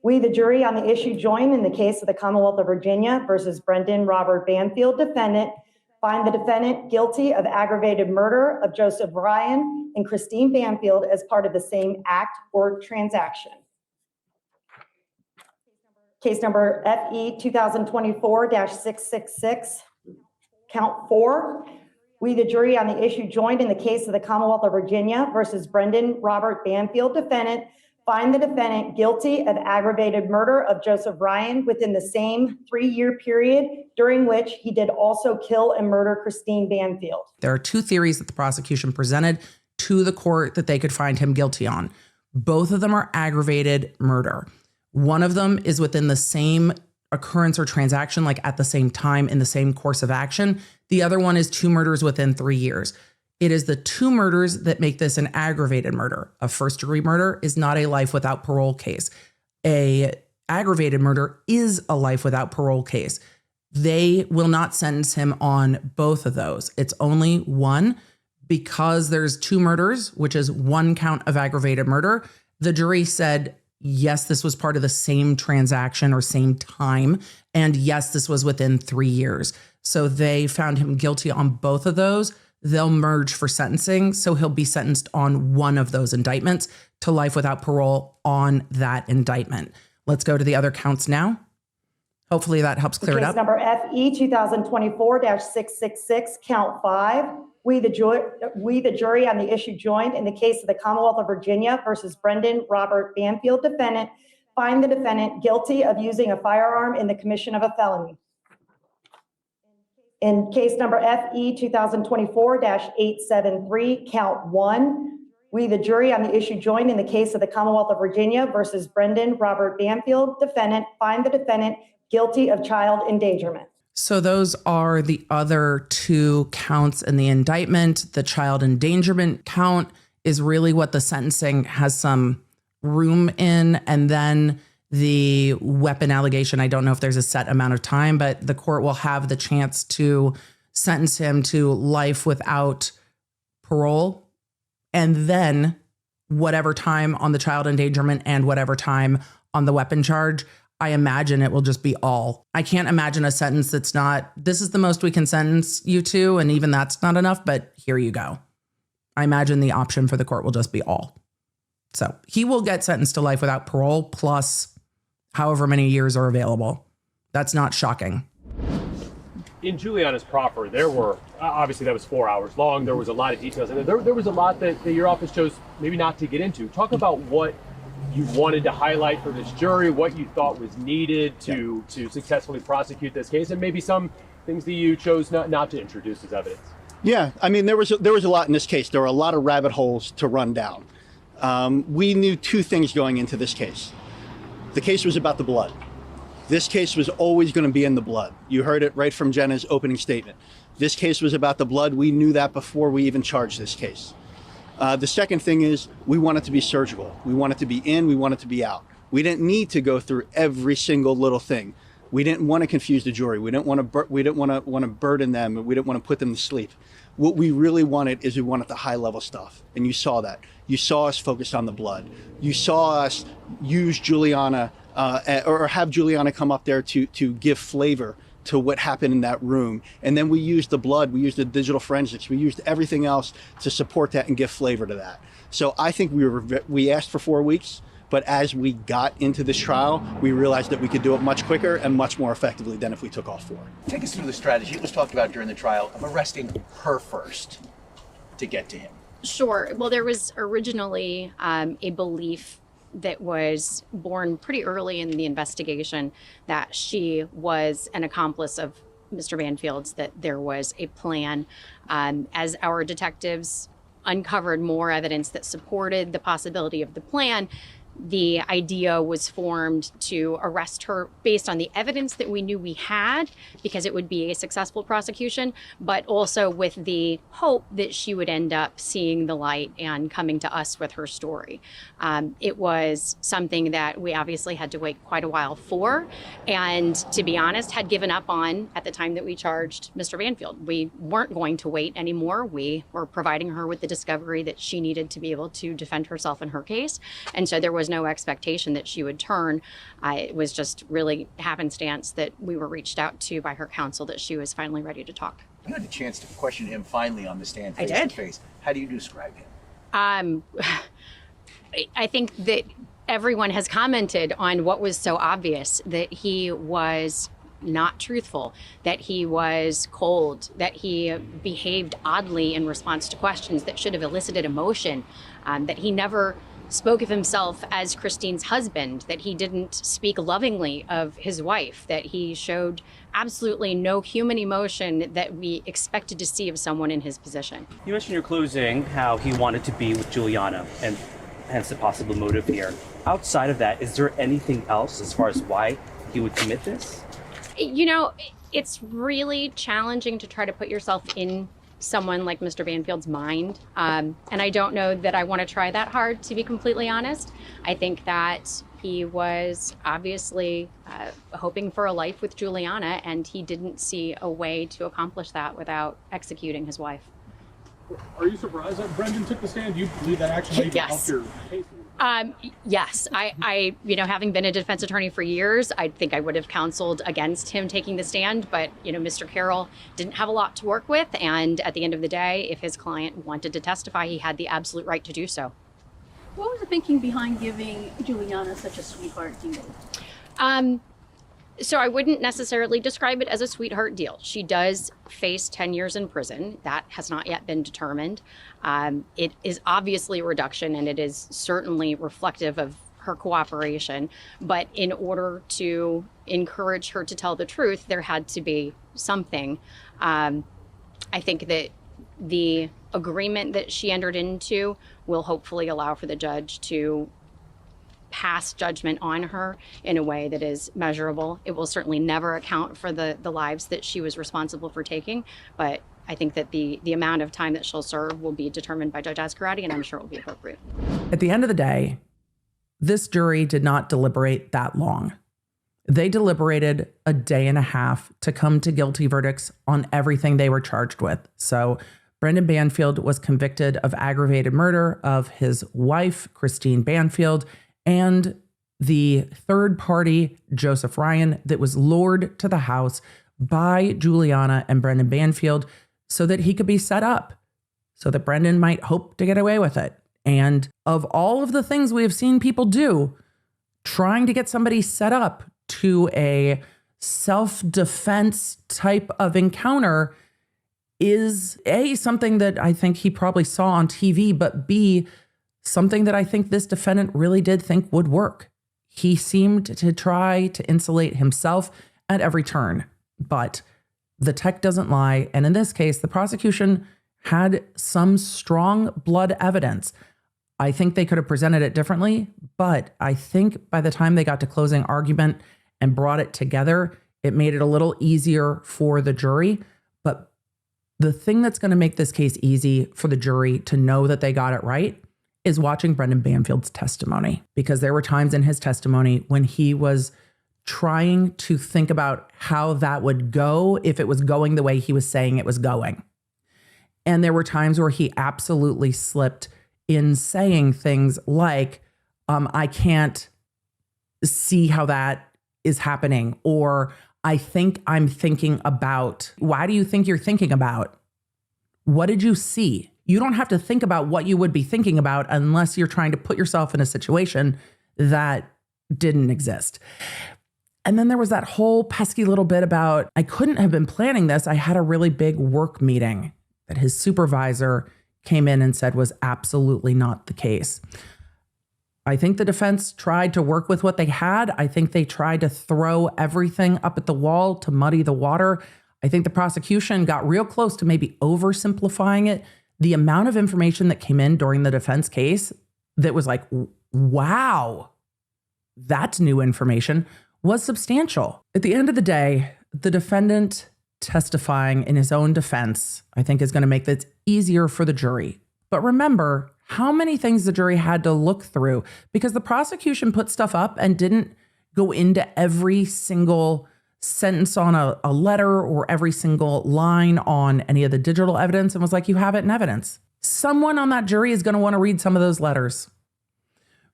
We, the jury, on the issue join in the case of the Commonwealth of Virginia versus Brendan Robert Banfield, defendant, find the defendant guilty of aggravated murder of Joseph Ryan and Christine Banfield as part of the same act or transaction. Case number FE 2024-666, count 4. We, the jury, on the issue joined in the case of the Commonwealth of Virginia versus Brendan Robert Banfield, defendant, find the defendant guilty of aggravated murder of Joseph Ryan within the same 3-year period during which he did also kill and murder Christine Banfield. There are 2 theories that the prosecution presented to the court that they could find him guilty on. Both of them are aggravated murder. One of them is within the same occurrence or transaction, like at the same time in the same course of action. The other one is 2 murders within 3 years. It is the 2 murders that make this an aggravated murder. A first-degree murder is not a life without parole case. A aggravated murder is a life without parole case. They will not sentence him on both of those. It's only one. Because there's 2 murders, which is 1 count of aggravated murder, the jury said, yes, this was part of the same transaction or same time. And yes, this was within 3 years. So they found him guilty on both of those. They'll merge for sentencing. So he'll be sentenced on one of those indictments to life without parole on that indictment. Let's go to the other counts now. Hopefully that helps clear it up. Case number FE 2024-666, count 5. We, the jury, on the issue joined in the case of the Commonwealth of Virginia versus Brendan Robert Banfield, defendant, find the defendant guilty of using a firearm in the commission of a felony. In case number FE 2024-873, count 1. We, the jury, on the issue joined in the case of the Commonwealth of Virginia versus Brendan Robert Banfield, defendant, find the defendant guilty of child endangerment. So those are the other 2 counts in the indictment. The child endangerment count is really what the sentencing has some room in. And then the weapon allegation, I don't know if there's a set amount of time, but the court will have the chance to sentence him to life without parole. And then whatever time on the child endangerment and whatever time on the weapon charge, I imagine it will just be all. I can't imagine a sentence that's not, this is the most we can sentence you to, and even that's not enough, but here you go. I imagine the option for the court will just be all. So he will get sentenced to life without parole plus however many years are available. That's not shocking. In Juliana's proffer, there were, obviously that was 4 hours long. There was a lot of details in it. There was a lot that your office chose maybe not to get into. Talk about what you wanted to highlight for this jury, what you thought was needed to successfully prosecute this case, and maybe some things that you chose not to introduce as evidence. Yeah, I mean, there was a lot in this case. There were a lot of rabbit holes to run down. We knew 2 things going into this case. The case was about the blood. This case was always going to be in the blood. You heard it right from Jenna's opening statement. This case was about the blood. We knew that before we even charged this case. The second thing is we want it to be surgical. We want it to be in, we want it to be out. We didn't need to go through every single little thing. We didn't want to confuse the jury. We didn't want to burden them, and we didn't want to put them to sleep. What we really wanted is we wanted the high level stuff. And you saw that. You saw us focus on the blood. You saw us use Juliana or have Juliana come up there to give flavor to what happened in that room. And then we used the blood, we used the digital forensics, we used everything else to support that and give flavor to that. So I think we asked for 4 weeks, but as we got into this trial, we realized that we could do it much quicker and much more effectively than if we took all 4. Take us through the strategy. It was talked about during the trial of arresting her first to get to him. Sure. Well, there was originally a belief that was born pretty early in the investigation that she was an accomplice of Mr. Banfield's, that there was a plan. As our detectives uncovered more evidence that supported the possibility of the plan, the idea was formed to arrest her based on the evidence that we knew we had, because it would be a successful prosecution, but also with the hope that she would end up seeing the light and coming to us with her story. It was something that we obviously had to wait quite a while for, and to be honest, had given up on at the time that we charged Mr. Banfield. We weren't going to wait anymore. We were providing her with the discovery that she needed to be able to defend herself in her case, and so there was was no expectation that she would turn. It was just really happenstance that we were reached out to by her counsel that she was finally ready to talk. You had a chance to question him finally on the stand I face to did. face. How do you describe him? I think that everyone has commented on what was so obvious, that he was not truthful, that he was cold, that he behaved oddly in response to questions that should have elicited emotion, that he never spoke of himself as Christine's husband, that he didn't speak lovingly of his wife, that he showed absolutely no human emotion that we expected to see of someone in his position. You mentioned in your closing how he wanted to be with Juliana, and hence the possible motive here. Outside of that, is there anything else as far as why he would commit this? You know, it's really challenging to try to put yourself in someone like Mr. Banfield's mind. And I don't know that I want to try that hard, to be completely honest. I think that he was obviously hoping for a life with Juliana, and he didn't see a way to accomplish that without executing his wife. Are you surprised that Brendan took the stand? Do you believe that actually Yes. helped your case? Yes, I, having been a defense attorney for years, I think I would have counseled against him taking the stand. But, Mr. Carroll didn't have a lot to work with. And at the end of the day, if his client wanted to testify, he had the absolute right to do so. What was the thinking behind giving Juliana such a sweetheart deal? So I wouldn't necessarily describe it as a sweetheart deal. She does face 10 years in prison. That has not yet been determined. It is obviously a reduction, and it is certainly reflective of her cooperation. But in order to encourage her to tell the truth, there had to be something. I think that the agreement that she entered into will hopefully allow for the judge to pass judgment on her in a way that is measurable. It will certainly never account for the lives that she was responsible for taking, but I think that the amount of time that she'll serve will be determined by Judge Ascarati, and I'm sure it will be appropriate. At the end of the day, this jury did not deliberate that long. They deliberated a day and a half to come to guilty verdicts on everything they were charged with. So Brendan Banfield was convicted of aggravated murder of his wife, Christine Banfield, and the third party, Joseph Ryan, that was lured to the house by Juliana and Brendan Banfield so that he could be set up, so that Brendan might hope to get away with it. And of all of the things we have seen people do, trying to get somebody set up to a self-defense type of encounter is A, something that I think he probably saw on TV, but B, something that I think this defendant really did think would work. He seemed to try to insulate himself at every turn, but the tech doesn't lie. And in this case, the prosecution had some strong blood evidence. I think they could have presented it differently, but I think by the time they got to closing argument and brought it together, it made it a little easier for the jury. But the thing that's going to make this case easy for the jury to know that they got it right is watching Brendan Banfield's testimony, because there were times in his testimony when he was trying to think about how that would go if it was going the way he was saying it was going. And there were times where he absolutely slipped in saying things like, I can't see how that is happening, or I think I'm thinking about. Why do you think you're thinking about? What did you see? You don't have to think about what you would be thinking about unless you're trying to put yourself in a situation that didn't exist. And then there was that whole pesky little bit about, I couldn't have been planning this. I had a really big work meeting that his supervisor came in and said was absolutely not the case. I think the defense tried to work with what they had. I think they tried to throw everything up at the wall to muddy the water. I think the prosecution got real close to maybe oversimplifying it. The amount of information that came in during the defense case that was like, wow, that's new information, was substantial. At the end of the day, the defendant testifying in his own defense, I think, is going to make this easier for the jury. But remember how many things the jury had to look through, because the prosecution put stuff up and didn't go into every single sentence on a letter or every single line on any of the digital evidence and was like, you have it in evidence. Someone on that jury is going to want to read some of those letters,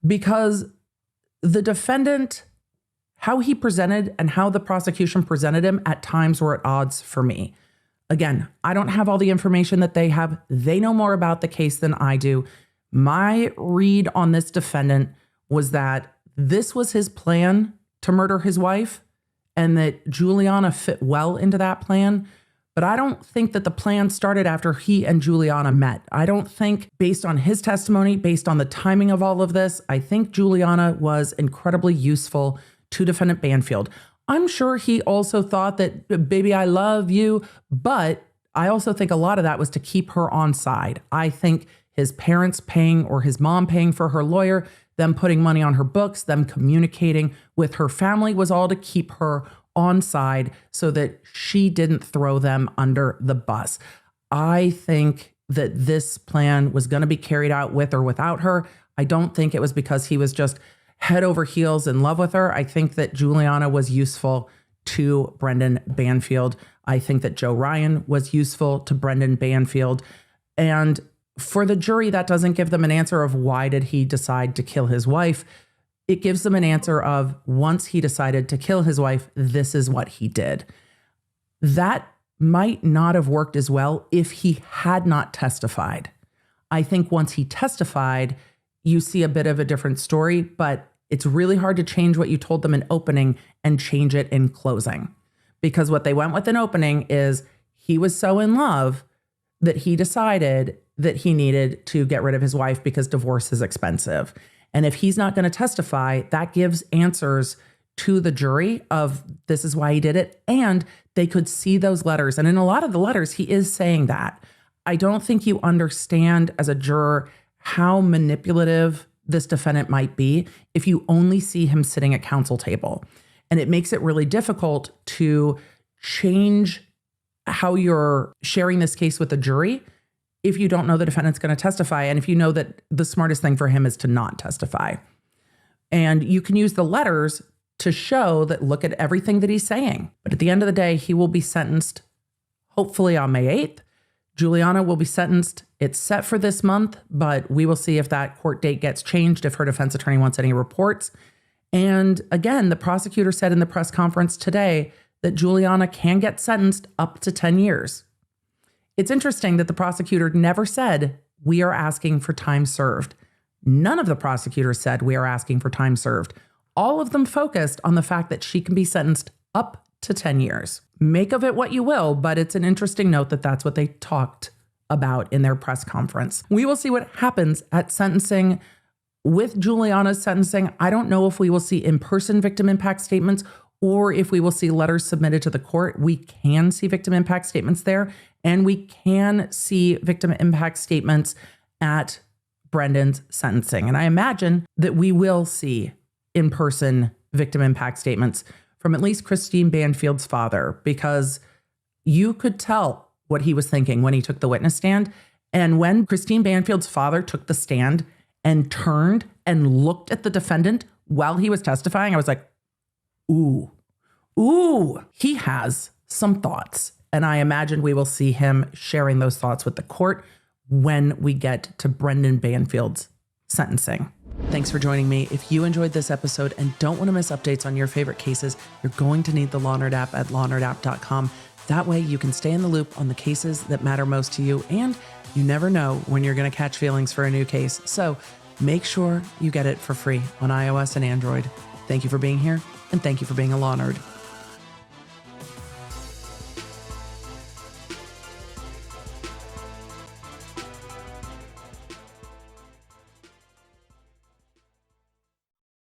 because The defendant, how he presented and how the prosecution presented him at times were at odds for me. Again, I don't have all the information that they have. They know more about the case than I do. My read on this defendant was that this was his plan to murder his wife and that Juliana fit well into that plan. But I don't think that the plan started after he and Juliana met. I don't think, based on his testimony, based on the timing of all of this, I think Juliana was incredibly useful to defendant Banfield. I'm sure he also thought that, baby, I love you, but I also think a lot of that was to keep her on side. I think his parents paying or his mom paying for her lawyer, them putting money on her books, them communicating with her family was all to keep her on side so that she didn't throw them under the bus. I think that this plan was going to be carried out with or without her. I don't think it was because he was just head over heels in love with her. I think that Juliana was useful to Brendan Banfield. I think that Joe Ryan was useful to Brendan Banfield. And for the jury, that doesn't give them an answer of why did he decide to kill his wife. It gives them an answer of once he decided to kill his wife, this is what he did. That might not have worked as well if he had not testified. I think once he testified, you see a bit of a different story, but it's really hard to change what you told them in opening and change it in closing. Because what they went with in opening is he was so in love that he decided that he needed to get rid of his wife because divorce is expensive. And if he's not going to testify, that gives answers to the jury of this is why he did it. And they could see those letters. And in a lot of the letters, he is saying that. I don't think you understand as a juror how manipulative this defendant might be if you only see him sitting at counsel table. And it makes it really difficult to change how you're sharing this case with the jury if you don't know the defendant's going to testify and if you know that the smartest thing for him is to not testify. And you can use the letters to show that look at everything that he's saying. But at the end of the day, he will be sentenced hopefully on May 8th. Juliana will be sentenced. It's set for this month, but we will see if that court date gets changed, if her defense attorney wants any reports. And again, the prosecutor said in the press conference today that Juliana can get sentenced up to 10 years. It's interesting that the prosecutor never said, we are asking for time served. None of the prosecutors said we are asking for time served. All of them focused on the fact that she can be sentenced up to 10 years. Make of it what you will, but it's an interesting note that that's what they talked about in their press conference. We will see what happens at sentencing. With Juliana's sentencing, I don't know if we will see in-person victim impact statements or if we will see letters submitted to the court. We can see victim impact statements there, and we can see victim impact statements at Brendan's sentencing. And I imagine that we will see in-person victim impact statements from at least Christine Banfield's father, because you could tell what he was thinking when he took the witness stand. And when Christine Banfield's father took the stand and turned and looked at the defendant while he was testifying, I was like, ooh, he has some thoughts. And I imagine we will see him sharing those thoughts with the court when we get to Brendan Banfield's sentencing. Thanks for joining me. If you enjoyed this episode and don't want to miss updates on your favorite cases, you're going to need the Law Nerd app at lawnerdapp.com. That way you can stay in the loop on the cases that matter most to you, and you never know when you're going to catch feelings for a new case. So make sure you get it for free on iOS and Android. Thank you for being here, and thank you for being a Law Nerd.